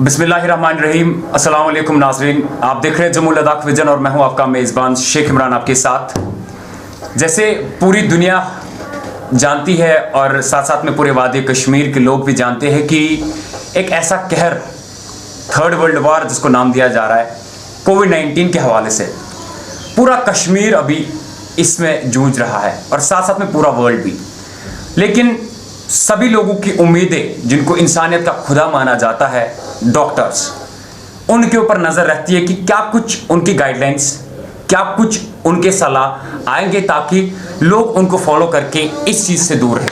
बिस्मिल्लाहिर्रहमानिर्रहीम। अस्सलाम वालेकुम नाज़रीन, आप देख रहे हैं जम्मू लद्दाख विजन और मैं हूं आपका मेज़बान शेख इमरान आपके साथ। जैसे पूरी दुनिया जानती है और साथ साथ में पूरे वादी कश्मीर के लोग भी जानते हैं कि एक ऐसा कहर थर्ड वर्ल्ड वॉर जिसको नाम दिया जा रहा है कोविड-19 के हवाले से पूरा कश्मीर अभी इसमें जूझ रहा है और साथ साथ में पूरा वर्ल्ड भी। लेकिन सभी लोगों की उम्मीदें जिनको इंसानियत का खुदा माना जाता है, डॉक्टर्स, उनके ऊपर नज़र रहती है कि क्या कुछ उनकी गाइडलाइंस, क्या कुछ उनके सलाह आएंगे ताकि लोग उनको फॉलो करके इस चीज़ से दूर रहें।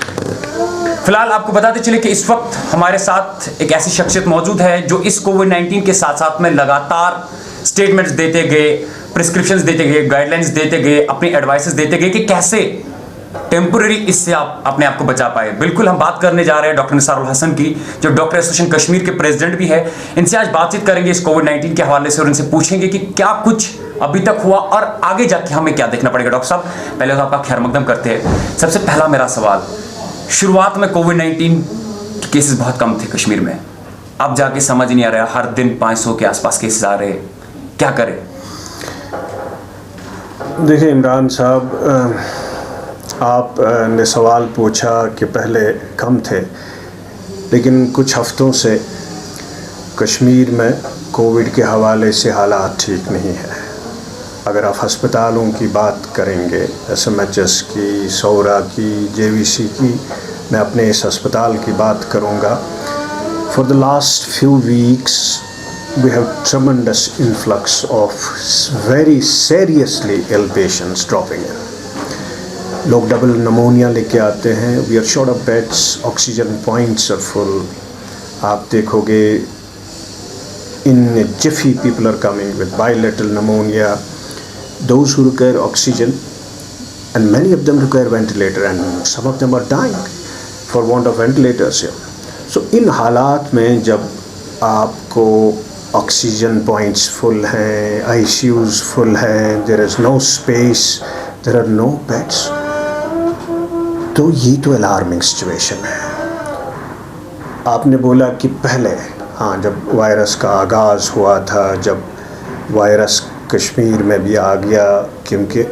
फिलहाल आपको बताते चले कि इस वक्त हमारे साथ एक ऐसी शख्सियत मौजूद है जो इस कोविड-19 के साथ साथ में लगातार स्टेटमेंट्स देते गए, प्रिस्क्रिप्शंस देते गए, गाइडलाइंस देते गए, अपनी एडवाइसेस देते गए कि कैसे टेम्पोररी इससे आप अपने आप को बचा पाए। बिल्कुल हम बात करने जा रहे हैं डॉक्टर निसार हसन की, जो डॉक्टर एसोसिएशन कश्मीर के प्रेसिडेंट भी है। इनसे आज बातचीत करेंगे इस कोविड-19 के हवाले से और इनसे पूछेंगे कि क्या कुछ अभी तक हुआ और आगे जाके हमें क्या देखना पड़ेगा। डॉक्टर साहब, पहले तो आपका खैर मकदम करते हैं। सबसे पहला मेरा सवाल, शुरुआत में कोविड-19 के केसेस बहुत कम थे कश्मीर में, अब जाके समझ नहीं आ रहा, हर दिन 500 के आसपास केसेस आ रहे, क्या करें? देखिए इमरान साहब, आपने सवाल पूछा कि पहले कम थे, लेकिन कुछ हफ्तों से कश्मीर में कोविड के हवाले से हालात ठीक नहीं है। अगर आप अस्पतालों की बात करेंगे, SMHS की, सौरा की, JVC की, मैं अपने इस अस्पताल की बात करूंगा। For the last few weeks we have tremendous influx of very seriously ill patients dropping in. लोग डबल नमोनिया लेके आते हैं, we are short of beds, oxygen points are full. आप देखोगे in jiffy people are coming with bilateral pneumonia, those who require oxygen, and many of them require ventilator, and some of them are dying for want of ventilators here. So इन हालात में जब आपको oxygen points full हैं, ICUs full हैं, there is no space, there are no beds, तो ये तो अलार्मिंग सिचुएशन है। आपने बोला कि पहले, हाँ, जब वायरस का आगाज़ हुआ था, जब वायरस कश्मीर में भी आ गया, क्योंकि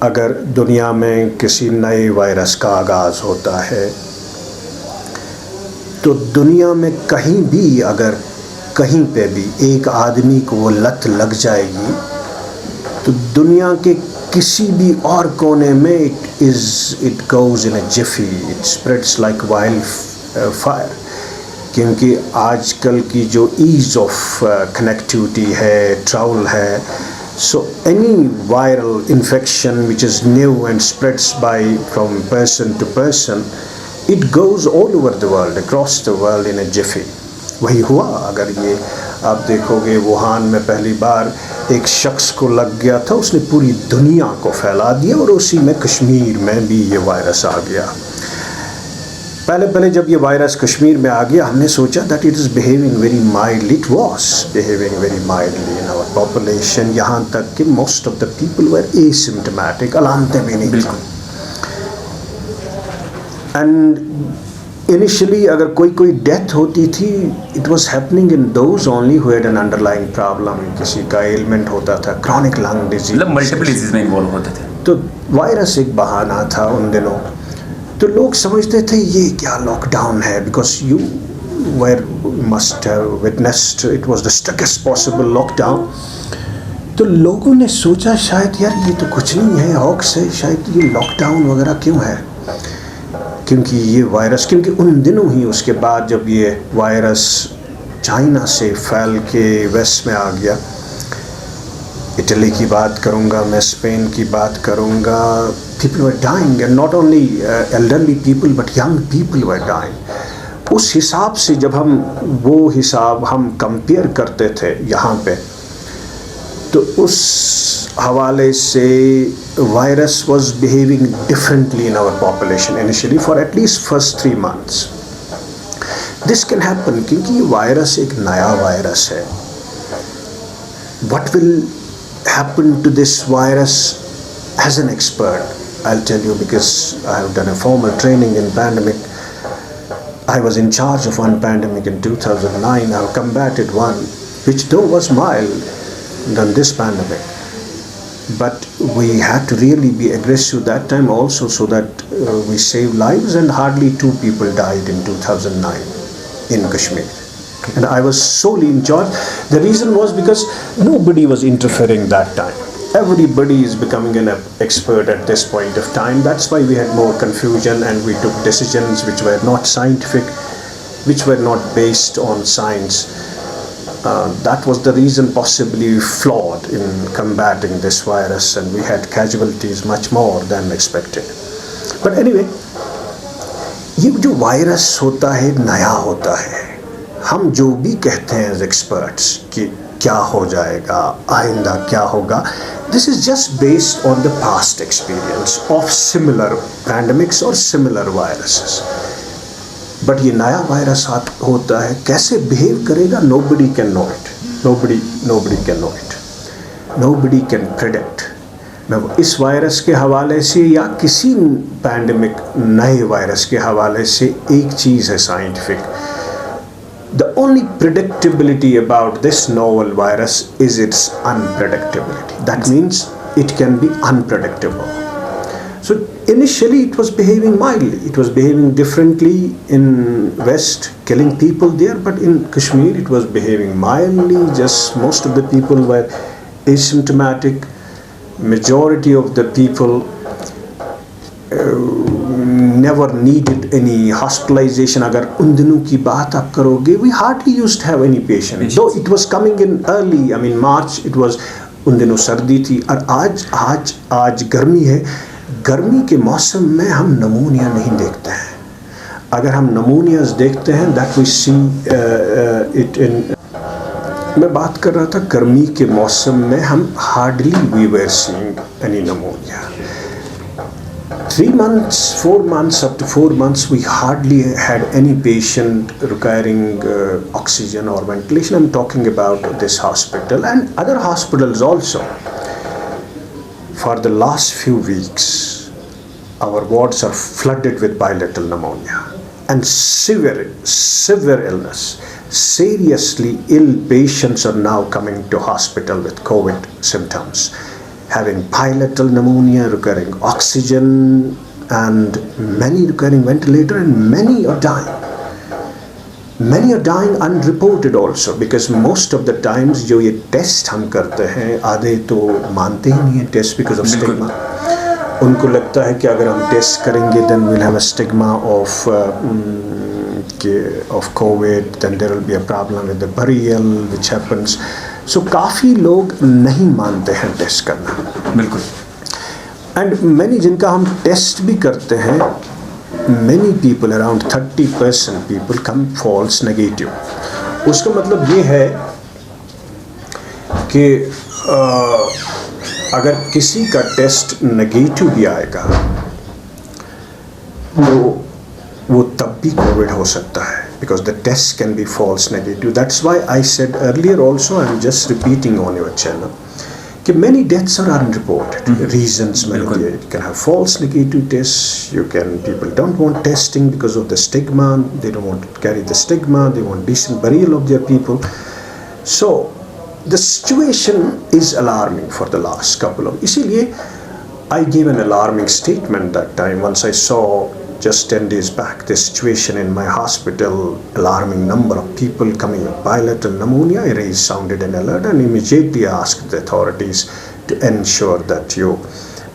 अगर दुनिया में किसी नए वायरस का आगाज़ होता है तो दुनिया में कहीं भी, अगर कहीं पे भी एक आदमी को वो लत लग जाएगी तो दुनिया के किसी भी और कोने में it goes in a jiffy, it spreads like wild fire. क्योंकि आजकल की जो ईज़ ऑफ कनेक्टिविटी है, ट्रैवल है, so any viral infection which is new and spreads by from person to person, it goes all over the world, across the world in a jiffy. वही हुआ। अगर ये आप देखोगे, वुहान में पहली बार एक शख्स को लग गया था, उसने पूरी दुनिया को फैला दिया और उसी में कश्मीर में भी ये वायरस आ गया। पहले जब ये वायरस कश्मीर में आ गया, हमने सोचा that it is behaving very mildly, it was behaving very mildly in our population, यहाँ तक कि most of the people were asymptomatic, अलामतें भी नहीं थी। एंड इनिशियली अगर कोई डेथ होती थी, it was happening in those only who had an underlying problem, किसी का एलिमेंट होता था, क्रॉनिक लंग डिजीज, मतलब मल्टीपल डिजीज में इन्वॉल्व होते थे। तो वायरस एक बहाना था उन दिनों। तो लोग समझते थे ये क्या लॉकडाउन है, because you were must have witnessed, it was the strictest possible lockdown. तो लोगों ने सोचा शायद यार ये तो कुछ नहीं है, हॉक्स है, शायद ये लॉकडाउन वगैरह क्यों है, क्योंकि ये वायरस, क्योंकि उन दिनों ही उसके बाद जब ये वायरस चाइना से फैल के वेस्ट में आ गया, इटली की बात करूँगा मैं, स्पेन की बात करूँगा, people were dying, and not only elderly people but young people were dying. उस हिसाब से जब हम वो हिसाब हम कंपेयर करते थे यहाँ पे, तो उस हवाले से virus was behaving differently in our population initially for at least first 3 months. This can happen क्योंकि ये वायरस एक नया वायरस है। What will happen to this virus as an expert? I'll tell you because I have done a formal training in pandemic. I was in charge of one pandemic in 2009. I combated one, which though was mild than this pandemic. But we had to really be aggressive that time also, so that we saved lives, and hardly 2 people died in 2009 in Kashmir. And I was solely in charge. The reason was because nobody was interfering that time. Everybody is becoming an expert at this point of time. That's why we had more confusion, and we took decisions which were not scientific, which were not based on science. That was the reason, possibly flawed in combating this virus, and we had casualties much more than expected. But anyway, ये जो virus होता है नया होता है, हम जो भी कहते हैं एज एक्सपर्ट्स कि क्या हो जाएगा, आइंदा क्या होगा, this is just based on the past experience of similar pandemics और सिमिलर वायरसेस. बट ये नया वायरस होता है, कैसे बिहेव करेगा, nobody can know it. Nobody can know it. Nobody can predict. मैं इस वायरस के हवाले से या किसी पैंडमिक नए वायरस के हवाले से एक चीज़ है scientific. The only predictability about this novel virus is its unpredictability. That means it can be unpredictable. So initially it was behaving mildly. It was behaving differently in West, killing people there, but in Kashmir it was behaving mildly. Just most of the people were asymptomatic. Majority of the people never needed any hospitalization. अगर उन दिनों की बात आप करोगे, we hardly used to have any patient. Though it was coming in early, I mean March, it was उन दिनों सर्दी थी. और आज गर्मी है. गर्मी के मौसम में हम नमूनिया नहीं देखते हैं. अगर हम नमूनियाज देखते हैं, that we see it in. मैं बात कर रहा था गर्मी के मौसम में हम hardly we were seeing any pneumonia. 3 months, 4 months, up to 4 months, we hardly had any patient requiring oxygen or ventilation. I'm talking about this hospital and other hospitals also. For the last few weeks, our wards are flooded with bilateral pneumonia and severe illness. Seriously ill patients are now coming to hospital with COVID symptoms, having bilateral pneumonia, requiring oxygen, and many requiring ventilator, and many are dying. Many are dying unreported also, because most of the times जो ये test हम करते हैं, आधे तो मानते ही नहीं है टेस्ट because of stigma. उनको लगता है कि अगर हम टेस्ट करेंगे then we'll have a stigma of COVID, then there will be a problem with the burial which happens. So काफ़ी लोग नहीं मानते हैं टेस्ट करना. बिल्कुल. And many जिनका हम टेस्ट भी करते हैं, many people, around 30% people come false negative. उसका मतलब ये है कि अगर किसी का टेस्ट नेगेटिव भी आएगा तो वो तब भी कोविड हो सकता है, because the test can be false negative. That's why I said earlier also, I'm just repeating on your channel, कि many deaths are unreported. Reasons many. You can have false negative tests. People don't want testing because of the stigma. They don't want to carry the stigma. They want decent burial of their people. So the situation is alarming for the last couple of. इसीलिए I gave an alarming statement that time once I saw just 10 days back the situation in my hospital, alarming number of people coming with bilateral pneumonia. I sounded an alert and immediately asked the authorities to ensure that you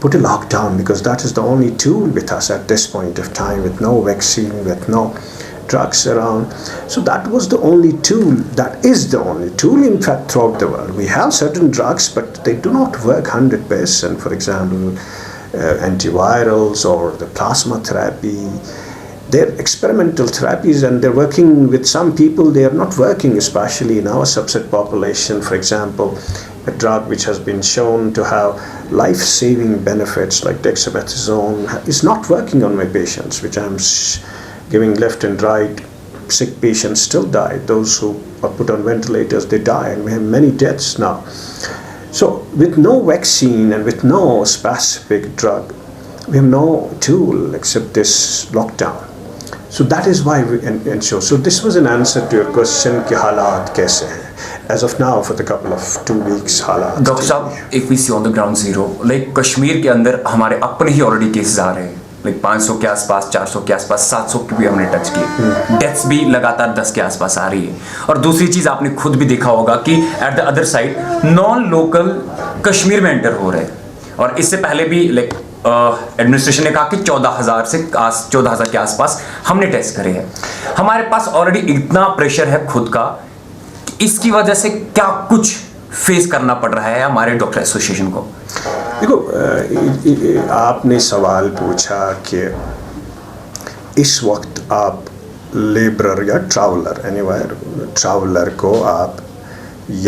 put a lockdown, because that is the only tool with us at this point of time, with no vaccine, with no drugs around. So that was the only tool, that is the only tool in fact throughout the world. We have certain drugs, but they do not work 100%. For example, antivirals or the plasma therapy, they're experimental therapies and they're working with some people. They are not working, especially in our subset population. For example, a drug which has been shown to have life-saving benefits like dexamethasone is not working on my patients, which I'm giving left and right. Sick patients still die. Those who are put on ventilators, they die, and we have many deaths now. So with no vaccine and with no specific drug, we have no tool except this lockdown. So that is why we ensure. So this was an answer to your question कि हालात कैसे हैं. As of now, for the couple of 2 weeks, हालात. Doctor साहब, if we see on the ground zero, like Kashmir के अंदर हमारे अपने ही ऑलरेडी केसेस आ रहे हैं, लाइक 500 के आसपास, 400 के आसपास, 700 की भी हमने टच किए. डेथ्स भी लगातार 10 के आसपास आ रही है. और दूसरी चीज़ आपने खुद भी देखा होगा कि at the other side non local Kashmir में एंटर हो रहे हैं. और इससे पहले भी लाइक एडमिनिस्ट्रेशन ने कहा कि 14,000 के आसपास हमने टेस्ट करे हैं. हमारे पास ऑलरेडी इतना प्रेशर है खुद का, इसकी वजह से क्या कुछ फेस करना पड़ रहा है हमारे डॉक्टर एसोसिएशन को? देखो, आपने सवाल पूछा कि इस वक्त आप लेबरर या ट्रैवलर को आप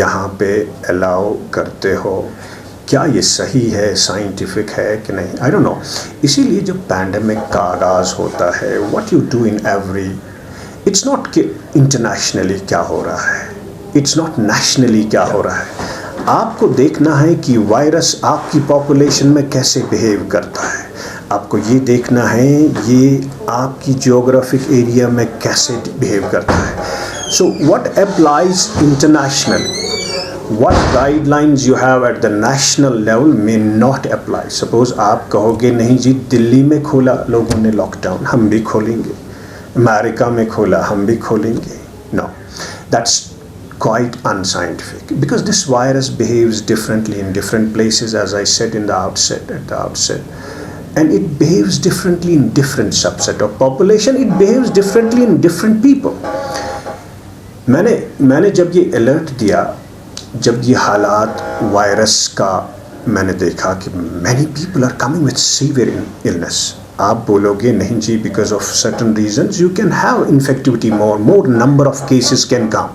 यहाँ पे अलाउ करते हो, क्या ये सही है, साइंटिफिक है कि नहीं, आई डोंट नो. इसीलिए जब पैंडमिक का आगाज़ होता है, what you do in every, it's not कि इंटरनेशनली क्या हो रहा है, इट्स नॉट नेशनली क्या हो रहा है. आपको देखना है कि वायरस आपकी पॉपुलेशन में कैसे बिहेव करता है. आपको ये देखना है ये आपकी जियोग्राफिक एरिया में कैसे बिहेव करता है. So what applies internationally, what guidelines you have at the national level may not apply. Suppose आप कहोगे नहीं जी दिल्ली में खोला लोगों ने लॉकडाउन, हम भी खोलेंगे, अमेरिका में खोला हम भी खोलेंगे. No, that's quite unscientific because this virus behaves differently in different places, as I said at the outset, and it behaves differently in different subset of population. It behaves differently in different people. मैंने जब ये alert दिया, जब ये हालात virus का मैंने देखा कि many people are coming with severe illness. आप बोलोगे नहीं जी because of certain reasons you can have infectivity, more number of cases can come.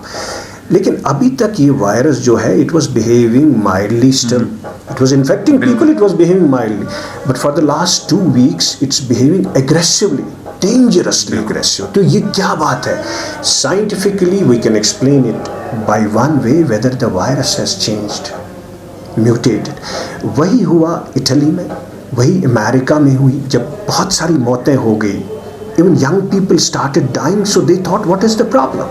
लेकिन अभी तक ये वायरस जो है it was behaving mildly still. It was infecting people, it was behaving mildly, but for the last 2 weeks it's behaving aggressively, dangerously aggressive. तो ये क्या बात है? Scientifically we can explain it by one way, whether the virus has changed, mutated. वही हुआ Italy में, वही America में हुई जब बहुत सारी मौतें हो गई. Even young people started dying, so they thought what is the problem?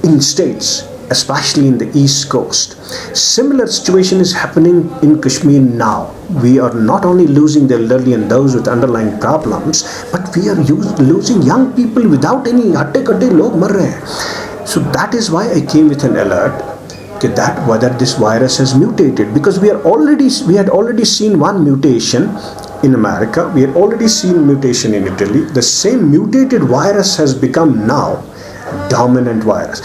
In states, especially in the East Coast, similar situation is happening in Kashmir now. We are not only losing the elderly and those with underlying problems, but we are losing young people without any hatte-katte log mar rahe hain. So that is why I came with an alert that whether this virus has mutated, because we had already seen one mutation in America, we had already seen mutation in Italy. The same mutated virus has become now dominant virus.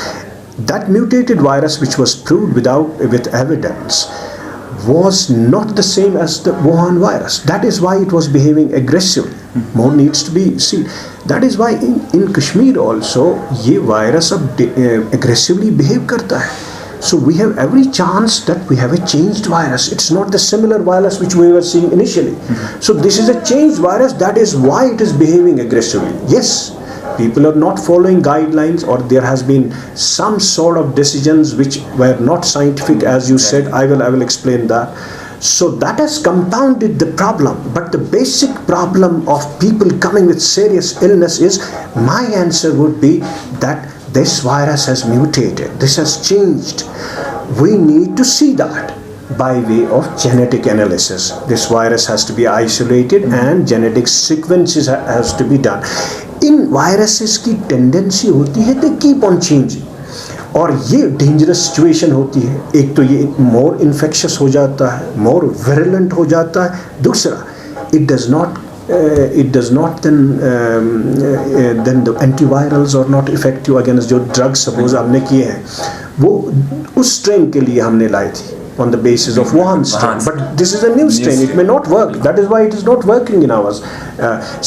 That mutated virus, which was proved with evidence, was not the same as the Wuhan virus. That is why it was behaving aggressively. More needs to be seen. That is why in Kashmir also ये virus अब aggressively behave करता है. So we have every chance that we have a changed virus. It's not the similar virus which we were seeing initially. So this is a changed virus. That is why it is behaving aggressively. Yes, people are not following guidelines, or there has been some sort of decisions which were not scientific, as you said. I will explain that. So that has compounded the problem. But the basic problem of people coming with serious illness is, my answer would be that this virus has mutated. This has changed. We need to see that by way of genetic analysis. This virus has to be isolated and genetic sequences has to be done. In viruses की tendency होती है to keep on changing, और ये dangerous situation होती है. एक तो ये मोर इन्फेक्शस हो जाता है, मोर विरुलेंट हो जाता है. दूसरा, it does not then the antivirals are not effective against जो drugs suppose हमने किए हैं वो उस स्ट्रेन के लिए हमने लाई थी on the basis of Wuhan strain. But this is a new strain. It may not work. That is why it is not working in ours.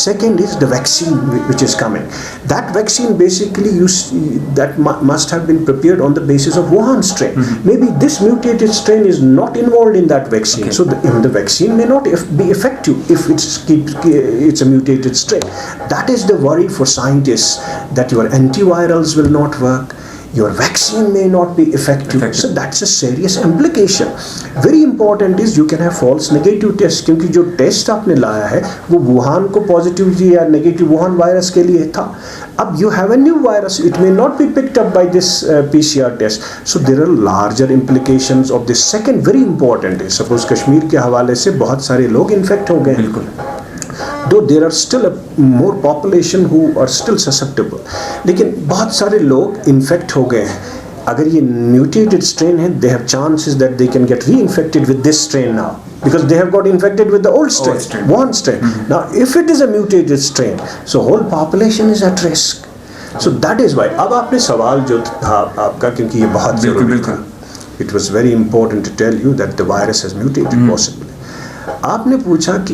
Second is the vaccine which is coming. That vaccine basically must have been prepared on the basis of Wuhan strain. Maybe this mutated strain is not involved in that vaccine. Okay. So the vaccine may not be effective if it's a mutated strain. That is the worry for scientists, that your antivirals will not work. your vaccine may not be effective. So that's a serious implication. Very important is you can have false negative test, क्योंकि जो test आपने लाया है वो Wuhan को positive या negative Wuhan virus के लिए था. अब you have a new virus, it may not be picked up by this PCR test. So there are larger implications of this. Second very important is, suppose Kashmir के हवाले से बहुत सारे लोग इन्फेक्ट हो गए. बिल्कुल. Though there are still a more population who are still susceptible, लेकिन बहुत सारे लोग इन्फेक्ट हो गए हैं. अगर ये mutated strain है, they have chances that they can get reinfected with this strain now, because they have got infected with the old strain, one strain. Now, if it is a mutated strain, so whole population is at risk. So that is why. अब आपने सवाल जो था आपका, क्योंकि ये बहुत ज़रूरी था. It was very important to tell you that the virus has mutated possibly. आपने पूछा कि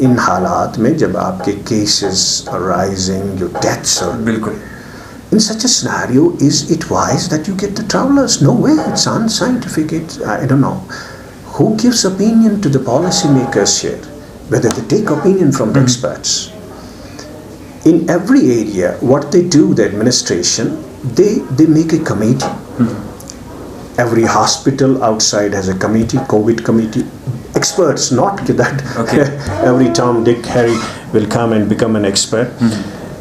इन हालात में जब आपके cases are rising, your deaths are. बिल्कुल. In such a scenario, is it wise that you get the travelers? No way. It's unscientific. I don't know. Who gives opinion to the policymakers here? Whether they take opinion from the experts. In every area, what they do, the administration, they make a committee. Every hospital outside has a committee, COVID committee. Experts, not that every Tom, Dick, Harry will come and become an expert.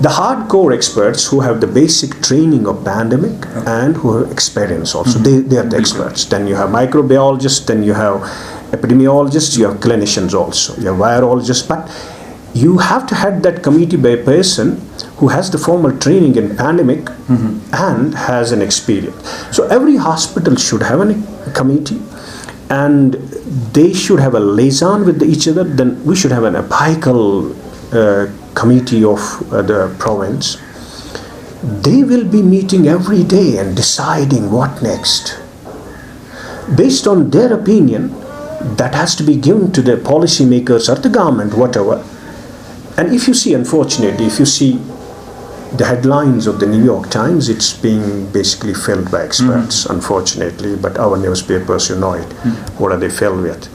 The hardcore experts who have the basic training of pandemic and who have experience also, they are the experts. Then you have microbiologists, then you have epidemiologists, you have clinicians also, you have virologists. But you have to have that committee by a person who has the formal training in pandemic and has an experience. So every hospital should have a committee, and they should have a liaison with each other. Then we should have an apical committee of the province. They will be meeting every day and deciding what next. Based on their opinion, that has to be given to the policymakers or the government, whatever. And if you see, unfortunately, if you see the headlines of the New York Times, it's being basically filled by experts, unfortunately. But our newspapers, you know it. What are they filled with?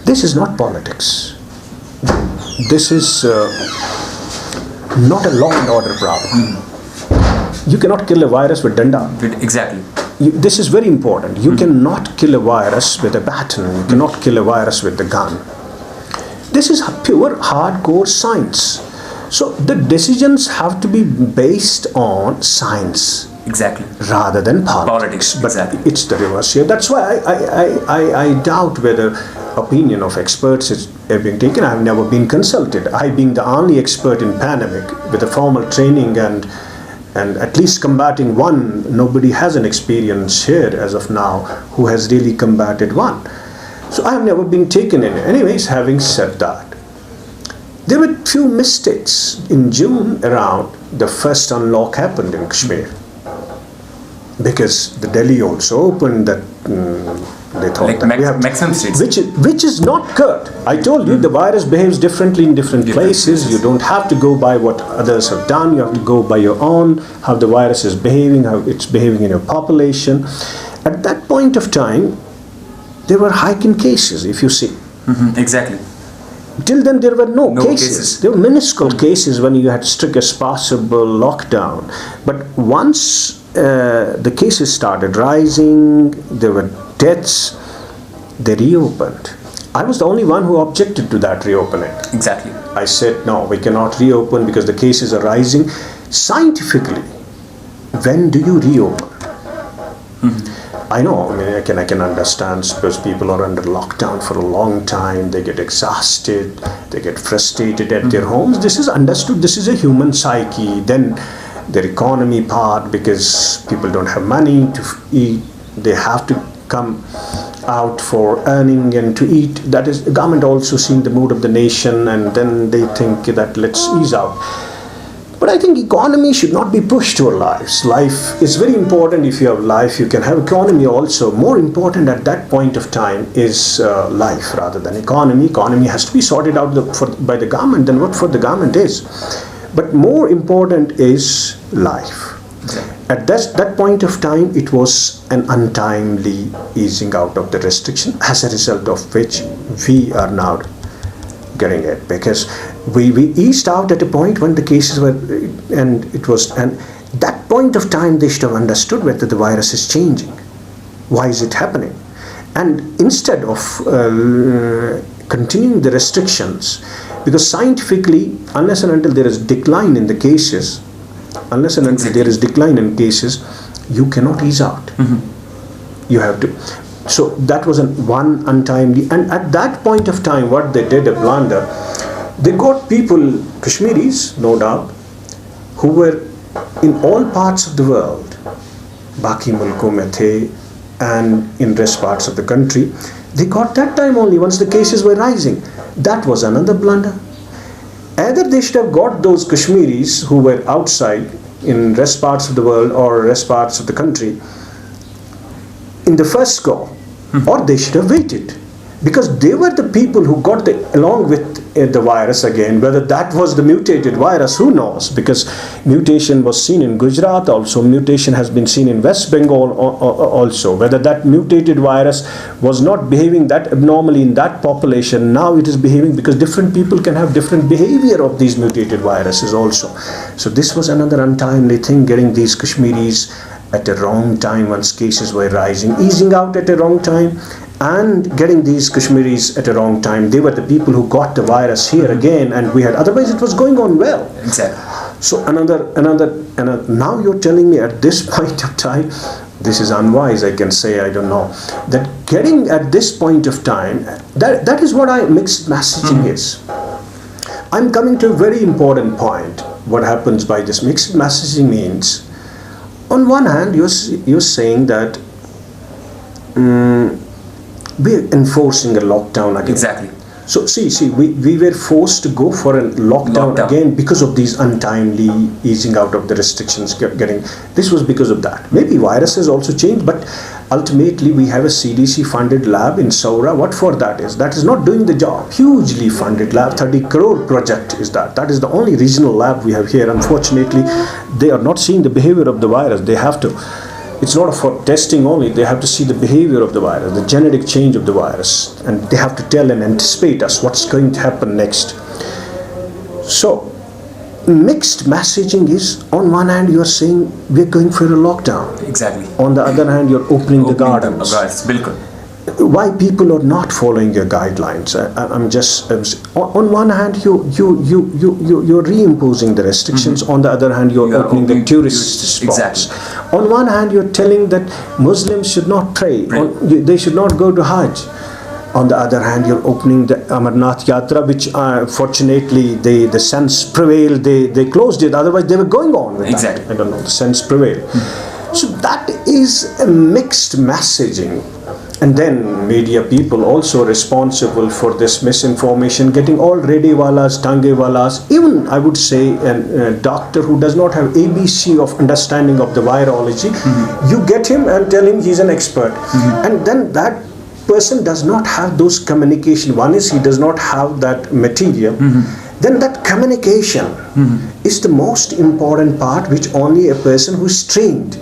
This is not politics. This is not a law and order problem. You cannot kill a virus with danda. Exactly. This is very important. You cannot kill a virus with a baton. You cannot kill a virus with a gun. This is pure hardcore science. So the decisions have to be based on science. Exactly. Rather than politics. But exactly. It's the reverse here. That's why I doubt whether opinion of experts is being taken. I've never been consulted. I being the only expert in pandemic with a formal training and at least combating one, nobody has an experience here as of now who has really combated one. So I have never been taken in. Anyways, having said that, there were few mistakes. In June around, the first unlock happened in Kashmir. Because the Delhi also opened that they thought like that we have maximum states, which is not good. I told you the virus behaves differently in different places. You don't have to go by what others have done. You have to go by your own, how the virus is behaving, how it's behaving in your population. At that point of time, there were hiking cases, if you see. Exactly. Till then, there were no cases. There were minuscule cases when you had strictest possible lockdown. But once the cases started rising, there were deaths, they reopened. I was the only one who objected to that reopening. Exactly. I said, no, we cannot reopen because the cases are rising. Scientifically, when do you reopen? I know, I mean, I can understand because people are under lockdown for a long time, they get exhausted, they get frustrated at their homes. This is understood, this is a human psyche. Then their economy part, because people don't have money to eat, they have to come out for earning and to eat. That is, the government also seeing the mood of the nation, and then they think that let's ease out. But I think economy should not be pushed to our lives. Life is very important. If you have life, you can have economy also. More important at that point of time is life rather than economy. Economy has to be sorted out by the government, than what for the government is. But more important is life. At that point of time, it was an untimely easing out of the restriction, as a result of which we are now getting it, because we eased out at a point when the cases were, and that point point of time they should have understood whether the virus is changing. Why is it happening? And instead of continuing the restrictions, because scientifically, unless and until there is decline in the cases, you cannot ease out. You have to. So that was one untimely, and at that point of time, what they did, a blunder, they got people, Kashmiris, no doubt, who were in all parts of the world, Baki mulko mein the, and in rest parts of the country, they got that time only once the cases were rising. That was another blunder. Either they should have got those Kashmiris who were outside in rest parts of the world or rest parts of the country in the first go, or they should have waited, because they were the people who got along with the virus again. Whether that was the mutated virus, who knows, because mutation was seen in Gujarat also, mutation has been seen in West Bengal also. Whether that mutated virus was not behaving that abnormally in that population, now it is behaving, because different people can have different behavior of these mutated viruses also. So this was another untimely thing, getting these Kashmiris at a wrong time once cases were rising, easing out at a wrong time, and getting these Kashmiris at a wrong time. They were the people who got the virus here again, and we had, otherwise it was going on well. Exactly. So another, now you're telling me at this point of time, this is unwise, I can say, I don't know, that getting at this point of time, that is what mixed messaging is. I'm coming to a very important point. What happens by this mixed messaging means, on one hand, you're saying that we're enforcing a lockdown again. Exactly. So see, we were forced to go for a lockdown again because of these untimely easing out of the restrictions this was because of that. Maybe virus has also changed, but ultimately we have a CDC funded lab in Saura. What for that is? That is not doing the job. Hugely funded lab, 30 crore project is that. That is the only regional lab we have here. Unfortunately, they are not seeing the behavior of the virus. They have to. It's not for testing only, they have to see the behavior of the virus, the genetic change of the virus, and they have to tell and anticipate us what's going to happen next. So, mixed messaging is, on one hand you're saying we're going for a lockdown. Exactly. On the other hand you're opening the gardens. Bilkul. Why people are not following your guidelines? On one hand you're reimposing the restrictions. On the other hand you're opening the tourist spots. Exactly. On one hand you're telling that Muslims should not pray. They should not go to Hajj. On the other hand you're opening the Amarnath Yatra, which fortunately the sense prevailed. They closed it, otherwise they were going on with that. I don't know, the sense prevailed. So that is a mixed messaging. And then media people also responsible for this misinformation, getting all ready walas, tange walas, even I would say a doctor who does not have ABC of understanding of the virology, you get him and tell him he's an expert. And then that person does not have those communication. One is he does not have that material. Then that communication is the most important part, which only a person who is trained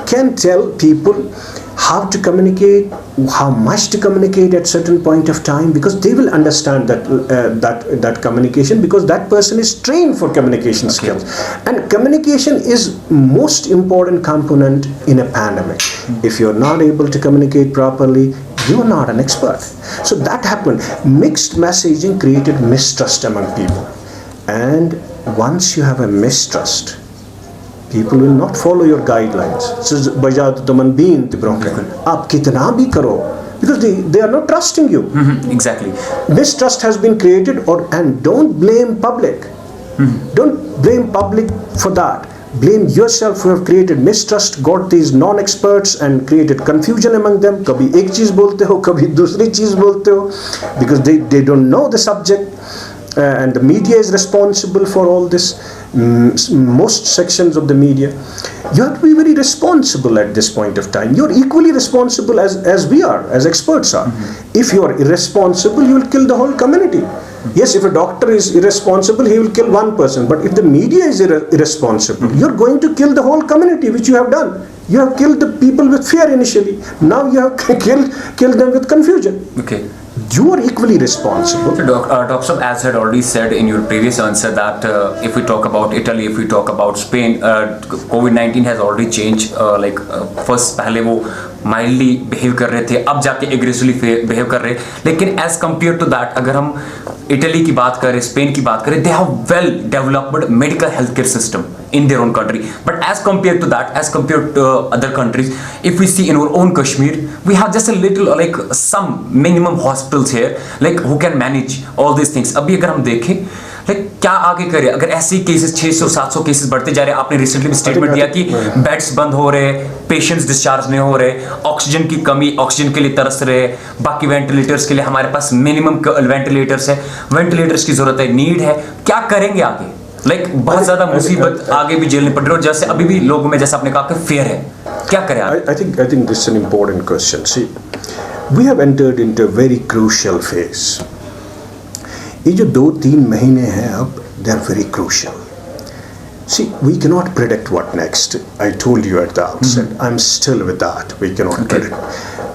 can tell people how to communicate, how much to communicate at certain point of time, because they will understand that communication, because that person is trained for communication skills. And communication is most important component in a pandemic. If you're not able to communicate properly, you are not an expert. So that happened. Mixed messaging created mistrust among people. And once you have a mistrust, people will not follow your guidelines. Because they are not trusting you. Exactly. Mistrust has been created, and don't blame public. Don't blame public for that. Blame yourself who have created mistrust, got these non-experts and created confusion among them. Kabhi ek cheez bolte ho, kabhi dusri cheez bolte ho, because they don't know the subject. And the media is responsible for all this, most sections of the media. You have to be very responsible at this point of time. You're equally responsible as we are, as experts are. If you are irresponsible, you will kill the whole community. Yes, if a doctor is irresponsible, he will kill one person. But if the media is irresponsible, you're going to kill the whole community, which you have done. You have killed the people with fear initially. Now you have killed them with confusion. Okay. you are equally responsible. So, Dr. Saab, as had already said in your previous answer, that if we talk about Italy, if we talk about Spain, COVID-19 has already changed. First, पहले वो mildly behave कर रहे थे, अब जाके aggressively behave कर रहे हैं. लेकिन एज कम्पेयर टू दैट, अगर हम इटली की बात करें, स्पेन की बात करें, they have well developed medical health care system in their own country. But as compared to that, as compared to other countries, if we see in our own Kashmir, we have just a little, like some minimum hospitals here, like who can manage all these things. अभी अगर हम देखें, like क्या आगे करें, अगर ऐसे cases 600-700 cases बढ़ते जा रहे हैं. आपने रिसेंटली स्टेटमेंट दिया कि बेड्स बंद हो रहे, पेशेंट्स डिस्चार्ज नहीं हो रहे, ऑक्सीजन की कमी, ऑक्सीजन के लिए तरस रहे, बाकी वेंटिलेटर्स के लिए हमारे पास मिनिमम वेंटिलेटर्स है, वेंटिलेटर्स की जरूरत है, नीड है. क्या करेंगे आगे? बहुत ज्यादा मुसीबत आगे भी झेलनी पड़ रही है, और जैसे अभी भी लोगों में, जैसे आपने कहा कि फेयर है, क्या करें आगे? I think this is an important question. See, we have entered into a very crucial phase. ये जो 2-3 महीने हैं अब, they are very crucial. See, we cannot predict what next. I told you at the outset. I'm still with that. We cannot predict.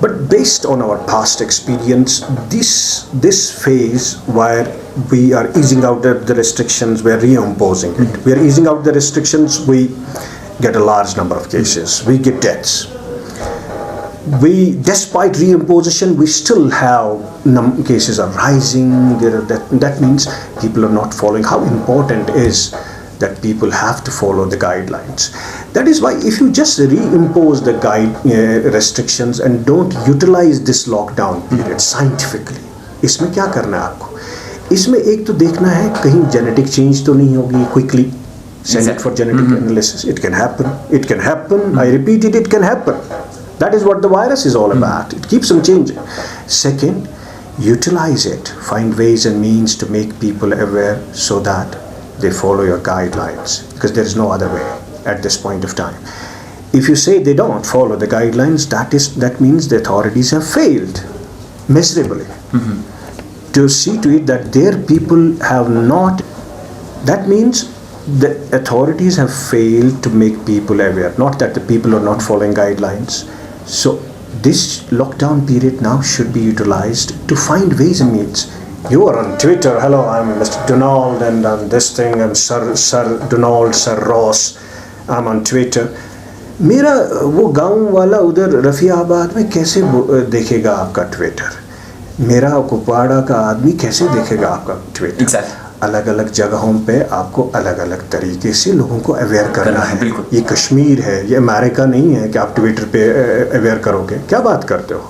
But based on our past experience, this phase where we are easing out the restrictions, we are reimposing it. We are easing out the restrictions, we get a large number of cases, we get deaths. Despite reimposition, we still have cases are rising. That means people are not following. How important is that people have to follow the guidelines? That is why if you just reimpose the restrictions and don't utilize this lockdown period scientifically, इसमें क्या करना है आपको? इसमें एक तो देखना है कहीं genetic change तो नहीं होगी quickly. Send it for genetic analysis. It can happen. It can happen. I repeat it. It can happen. That is what the virus is all about. It keeps on changing. Second, utilize it. Find ways and means to make people aware so that they follow your guidelines, because there is no other way at this point of time. If you say they don't follow the guidelines, that means the authorities have failed miserably to see to it that their people have not. That means the authorities have failed to make people aware, not that the people are not following guidelines. So this lockdown period now should be utilized to find ways and means. You are on Twitter. Hello, I'm Mr. Donald, and I'm this thing. I'm Sir Donald, Sir Ross. I'm on Twitter. मेरा वो गांव वाला उधर रफियाबाद में कैसे देखेगा आपका Twitter? मेरा कुपवाड़ा का आदमी कैसे देखेगा आपका ट्विटर? Exactly. अलग अलग जगहों पे आपको अलग अलग तरीके से लोगों को अवेयर करना है. ये कश्मीर है, ये अमेरिका नहीं है कि आप ट्विटर पे अवेयर करोगे. क्या बात करते हो?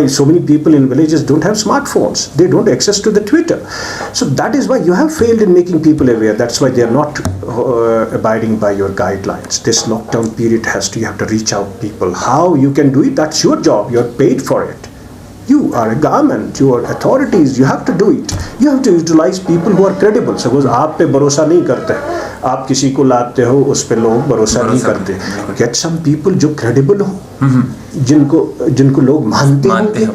So many people in villages don't have smartphones. They don't access to the Twitter. So that is why you have failed in making people aware. That's why they are not abiding by your guidelines. This lockdown period you have to reach out people. How you can do it, that's your job. You're paid for it. You are a government, you are authorities, you have to do it. You have to utilize people who are credible. Suppose आप पे भरोसा नहीं करते, आप किसी को लाते हो, उस पे लोग भरोसा नहीं करते. Get some people जो credible हो, जिनको लोग मानते होंगे,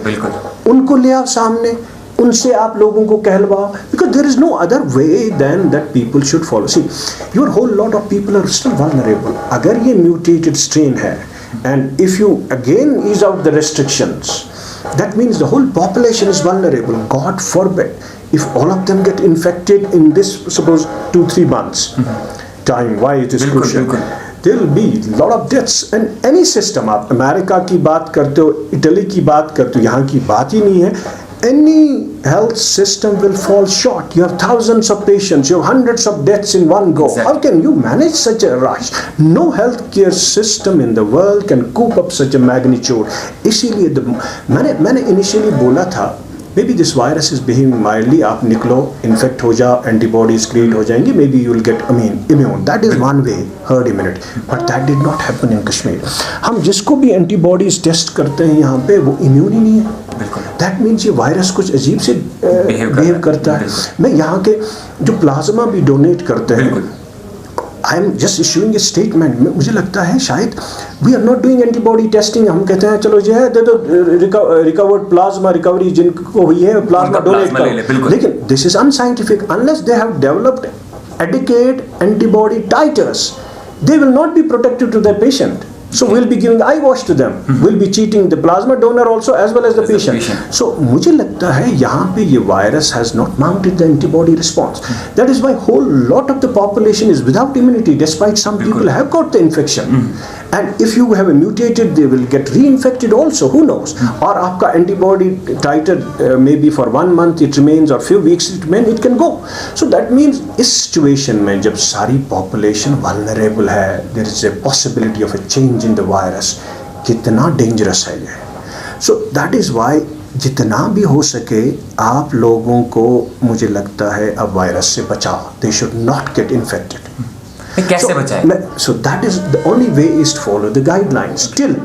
उनको ले आओ सामने, उनसे आप लोगों को कहलवाओ. Because there is no other way than that people should follow. See, your whole lot of people are still vulnerable. अगर ये mutated strain है, and if you again ease out the restrictions, that means the whole population is vulnerable. God forbid, if all of them get infected in this, suppose 2-3 months time, why it is crucial, there will be a lot of deaths. And any system, आप America की बात करते हो, Italy की बात करते हो, यहाँ की बात ही नहीं है, any health system will fall short. You have thousands of patients, you have hundreds of deaths in one go. Exactly. How can you manage such a rush? No healthcare system in the world can cope up such a magnitude. इसीलिए मैंने initially बोला था, maybe this virus is behaving mildly. आप निकलो, infect हो जाओ, antibodies create हो जाएंगे, maybe you will get immune. That is one way, herd immunity. But that did not happen in Kashmir. हम जिसको भी antibodies test करते हैं यहाँ पे, वो immune ही नहीं है. That means ये वायरस कुछ अजीब से बिहेव करता है. मैं यहाँ के जो प्लाज्मा भी डोनेट करते हैं, I am just issuing a statement. मुझे लगता है शायद we are not doing antibody testing. हम कहते हैं चलो जो है दे दो रिकवर्ड प्लाज्मा, रिकवरी जिनको हुई है प्लाज्मा डोनेट करो. लेकिन this is unscientific. Unless they have developed adequate antibody titers, they will not be protective to their patient. So we'll be giving eye wash to them. We'll be cheating the plasma donor also as well as the patient. So मुझे लगता है यहाँ पे ये virus has not mounted the antibody response. That is why whole lot of the population is without immunity, despite some people have got the infection. And if you have a mutated, they will get reinfected also. Who knows? Or आपका antibody titer maybe for 1 month it remains or few weeks it remains, it can go. So that means इस situation में जब सारी population vulnerable है, there is a possibility of a change in the virus, कितना dangerous है ये. So that is why जितना भी हो सके आप लोगों को मुझे लगता है अब वायरस से बचाओ. They should not get infected. कैसे बचाएं? So that is the only way is to follow the guidelines till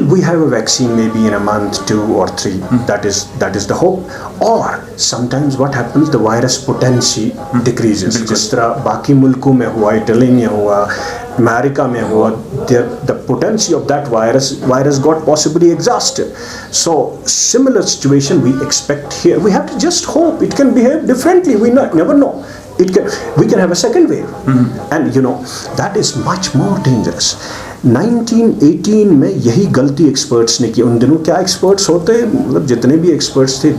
we have a vaccine, maybe in a month, 2 or 3. That is the hope. Or sometimes what happens, the virus potency decreases. जिस तरह बाकी मुल्कों में हुआ, Italy में हुआ, America में हुआ, the potency of that virus got possibly exhausted. So similar situation we expect here. We have to just hope it can behave differently. We never know. We can have a second wave. And you know that is much more dangerous. 1918 में यही गलती experts ने की. उन दिनों क्या experts होते हैं, मतलब जितने भी एक्सपर्ट्स थे,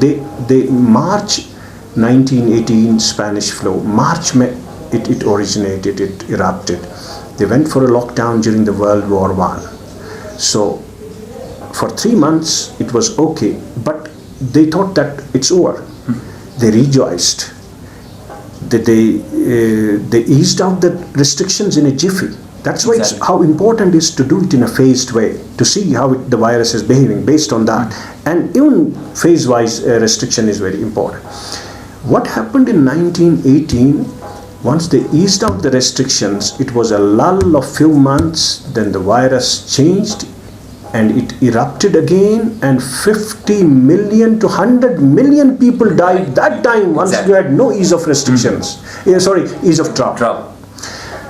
they March 1918 Spanish flu, March में it originated, it erupted. They went for a lockdown during the World War I. So for 3 months it was okay, but they thought that it's over. They rejoiced. They eased out the restrictions in a jiffy. That's why it's how important it is to do it in a phased way, to see how the virus is behaving based on that. And even phase-wise restriction is very important. What happened in 1918, once they eased out the restrictions, it was a lull of few months, then the virus changed and it erupted again, and 50 million to 100 million people died that time once you had no ease of restrictions. Ease of drop.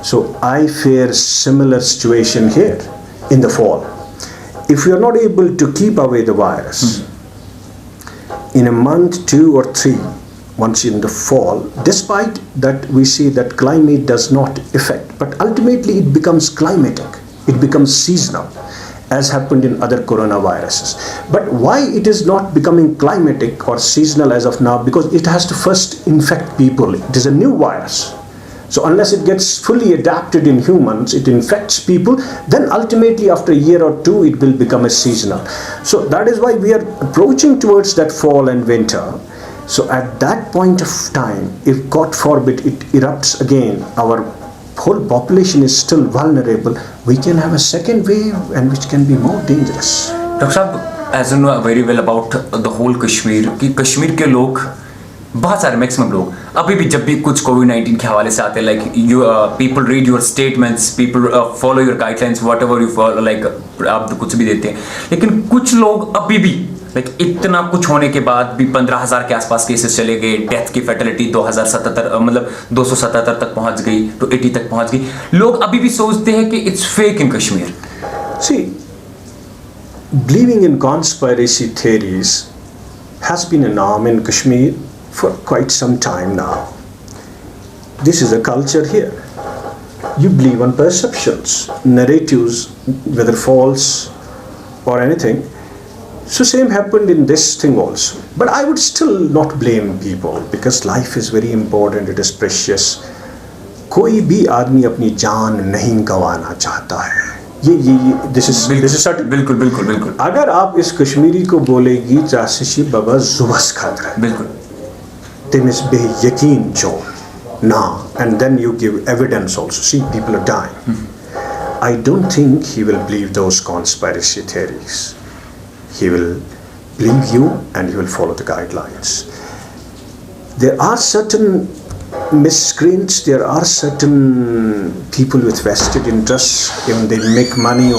So I fear similar situation here in the fall. If we are not able to keep away the virus, in a month, 2 or 3, once in the fall, despite that we see that climate does not affect, but ultimately it becomes climatic, it becomes seasonal, as happened in other coronaviruses. But why it is not becoming climatic or seasonal as of now? Because it has to first infect people. It is a new virus. So unless it gets fully adapted in humans, it infects people, then ultimately after a year or 2 it will become a seasonal. So that is why we are approaching towards that fall and winter. So at that point of time, if God forbid it erupts again, our whole population is still vulnerable, we can have a second wave and which can be more dangerous. Dr. Saab, as you know very well about the whole Kashmir, कि कश्मीर के लोग बहुत सारे maximum लोग अभी भी जब भी कुछ कोविड-19 के हवाले से आते हैं, like you people read your statements, people follow your guidelines, what ever you follow, like आप कुछ भी देते हैं, लेकिन कुछ लोग अभी भी लाइक इतना कुछ होने के बाद भी 15,000 के आसपास केसेस चले गए, डेथ की फैटेलिटी 2077 मतलब 277 तक पहुंच गई, तो 80 तक पहुंच गई. लोग अभी भी सोचते हैं कि it's fake in Kashmir. See, believing in conspiracy theories has been a norm in Kashmir for quite some time now. This is a culture here. You believe on perceptions, narratives, whether false or anything. So same happened in this thing also. But I would still not blame people because life is very important, it is precious. कोई भी आदमी अपनी जान नहीं गंवाना चाहता है. ये this is certain. बिल्कुल. अगर आप इस कश्मीरी को बोलेगी जासिशी बाबा जुबस खातर है, बिल्कुल, तेमिस बे यकीन जो ना, and then you give evidence also. See, people are dying. I don't think he will believe those conspiracy theories. He will believe you and he will follow the guidelines. There are certain miscreants, there are certain people with vested interests, even they make money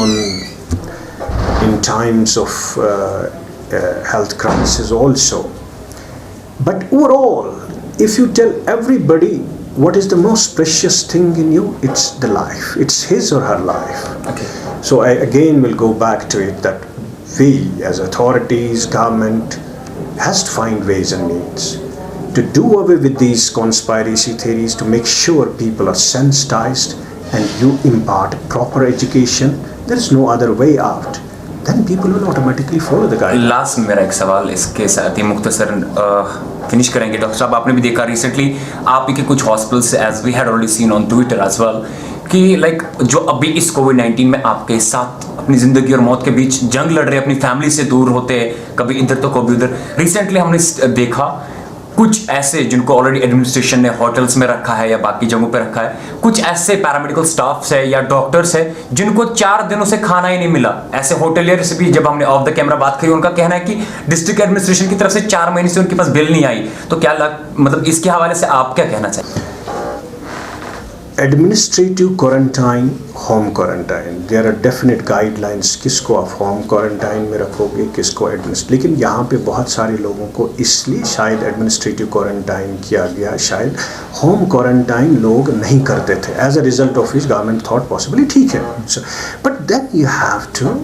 in times of health crisis also. But overall, if you tell everybody what is the most precious thing in you, it's the life, it's his or her life. Okay. So I again will go back to it that we as authorities, government has to find ways and means to do away with these conspiracy theories, to make sure people are sensitized and you impart proper education there is no other way out, then people will automatically follow the guidelines. Last मेरा एक सवाल इसके साथ ही मुख्तसर finish करेंगे। Doctor साहब, आपने भी देखा रिसेंटली आप ही के कुछ hospitals, as we had already seen on Twitter as well, कि लाइक जो अभी इस कोविड-19 में आपके साथ अपनी ज़िंदगी और मौत के बीच जंग लड़ रहे, अपनी फैमिली से दूर होते, कभी इधर तो कभी उधर। रिसेंटली हमने देखा कुछ ऐसे जिनको ऑलरेडी एडमिनिस्ट्रेशन ने होटल्स में रखा है या बाकी जगहों पे रखा है, कुछ ऐसे पैरामेडिकल स्टाफ्स है या डॉक्टर्स है जिनको 4 दिनों से खाना ही नहीं मिला। ऐसे होटलियर से भी जब हमने ऑफ द कैमरा बात करी, उनका कहना है कि डिस्ट्रिक्ट एडमिनिस्ट्रेशन की तरफ से 4 महीने से उनके पास बिल नहीं आई। तो क्या मतलब इसके हवाले से आप क्या कहना चाहिए? Administrative quarantine, home quarantine, there are definite guidelines, किसको आप होम क्वारंटाइन में रखोगे, किसको लेकिन यहाँ पे बहुत सारे लोगों को इसलिए शायद एडमिनिस्ट्रेटिव क्वारंटाइन किया गया, शायद होम क्वारंटाइन लोग नहीं करते थे। As a result of which government thought possibly ठीक है, but then you have to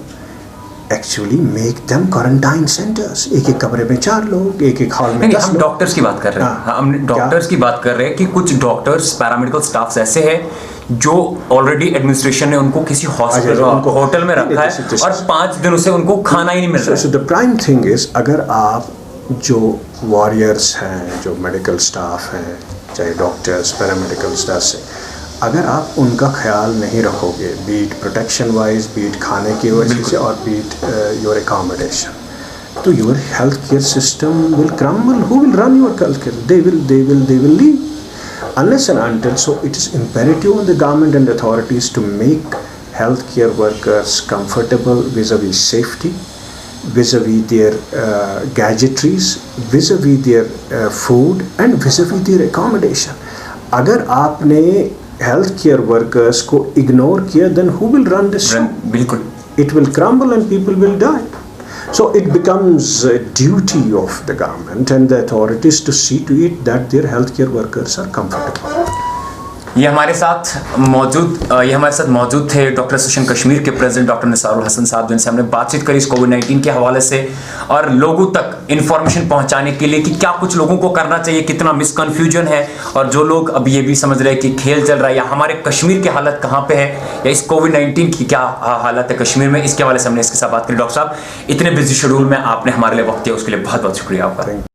actually make them quarantine centres. एक कमरे में 4 लोग, एक हॉल में 10 हम लोग। डॉक्टर्स की बात कर रहे हैं। हम डॉक्टर्स की बात कर रहे हैं कि कुछ डॉक्टर्स, पैरामेडिकल स्टाफ्स ऐसे हैं जो ऑलरेडी एडमिनिस्ट्रेशन ने उनको किसी हॉस्पिटल, होटल में रखा है और 5 दिनों से उनको खाना ही नहीं मिल रहा है। So the prime thing is, अगर आप जो वॉरियर्स हैं, जो मेडिकल स्टाफ हैं, चाहे डॉक्टर्स, पैरामेडिकल स्टाफ से, अगर आप उनका ख्याल नहीं रखोगे, बीट प्रोटेक्शन वाइज, बीट खाने की वजह से और बीट योर एकोमोडेशन, तो your health care system will crumble. Who will run your health care? They will leave unless and until. So it is imperative on the government and authorities to make healthcare workers comfortable vis-a-vis safety, vis-a-vis their gadgetries, vis-a-vis their food and vis-a-vis their accommodation. अगर आपने health care workers को ignore किया, then who will run this? बिल्कुल, it will crumble and people will die. So it becomes a duty of the government and the authorities to see to it that their healthcare workers are comfortable. ये हमारे साथ मौजूद थे doctor association Kashmir के president doctor Nisar Hasan साहब, जिनसे हमने बातचीत करी इस कोविड-19 के हवाले से और लोगों तक इन्फॉर्मेशन पहुंचाने के लिए कि क्या कुछ लोगों को करना चाहिए, कितना मिसकन्फ्यूजन है, और जो लोग अब ये भी समझ रहे हैं कि खेल चल रहा है या हमारे कश्मीर की हालत कहाँ पे है या इस कोविड-19 की क्या हालत है कश्मीर में, इसके हवाले से हमने इसके साथ बात करी। डॉक्टर साहब, इतने बिजी शेड्यूल में आपने हमारे लिए वक्त दिया, उसके लिए बहुत बहुत शुक्रिया आपका।